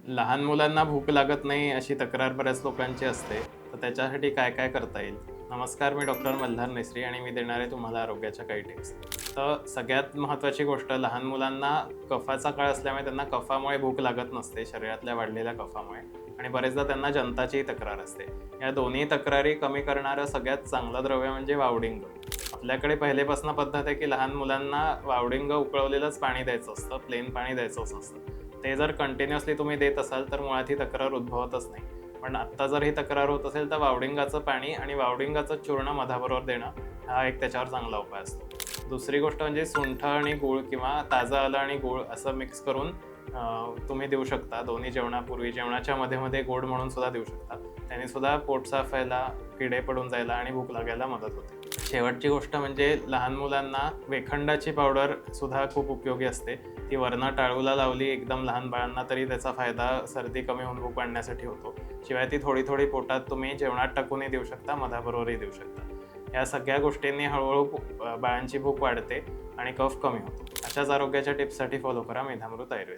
लहान मुलांना भूक लागत नाही अशी तक्रार बऱ्याच लोकांची असते, तर त्याच्यासाठी काय काय करता येईल? नमस्कार, मी डॉक्टर मल्हार नेसरी आणि मी देणार आहे तुम्हाला आरोग्याच्या काही टिप्स. तर सगळ्यात महत्त्वाची गोष्ट, लहान मुलांना कफाचा काळ असल्यामुळे त्यांना कफामुळे भूक लागत नसते, शरीरातल्या वाढलेल्या कफामुळे, आणि बरेचदा त्यांना जंताचीही तक्रार असते. या दोन्ही तक्रारी कमी करणारं सगळ्यात चांगलं द्रव्य म्हणजे वावडिंग. आपल्याकडे पहिलेपासून पद्धत आहे की लहान मुलांना वावडिंग उकळवलेलंच पाणी द्यायचं असतं, प्लेन पाणी द्यायचं असतं. ते जर कंटिन्युअसली तुम्ही देत असाल तर मुळात ही तक्रार उद्भवतच नाही. पण आत्ता जर ही तक्रार होत असेल तर वावडिंगाचं पाणी आणि वावडिंगाचं चूर्ण मधाबरोबर देणं हा एक त्याच्यावर चांगला उपाय असतो. दुसरी गोष्ट म्हणजे सुंठ आणि गूळ किंवा ताजं आलं आणि गूळ असं मिक्स करून तुम्ही देऊ शकता. दोन्ही जेवणापूर्वी, जेवणाच्या मध्ये गोड म्हणून सुद्धा देऊ शकता. त्याने सुद्धा पोट साफ व्हायला, किडे पडून जायला आणि भूक लागायला मदत होते. शेवटची गोष्ट म्हणजे लहान मुलांना वेखंडाची पावडर सुद्धा खूप उपयोगी असते. ती वरनं टाळूला लावली एकदम लहान बाळांना तरी त्याचा फायदा सर्दी कमी होऊन भूक वाढण्यासाठी होतो. शिवाय ती थोडी थोडी पोटात तुम्ही जेवणात टाकूनही देऊ शकता, मधाबरोबरही देऊ शकता. या सगळ्या गोष्टींनी हळूहळू बाळांची भूक वाढते आणि कफ कमी होतो. अशाच आरोग्याच्या टिप्ससाठी फॉलो करा मेधामृत आयुर्वेद.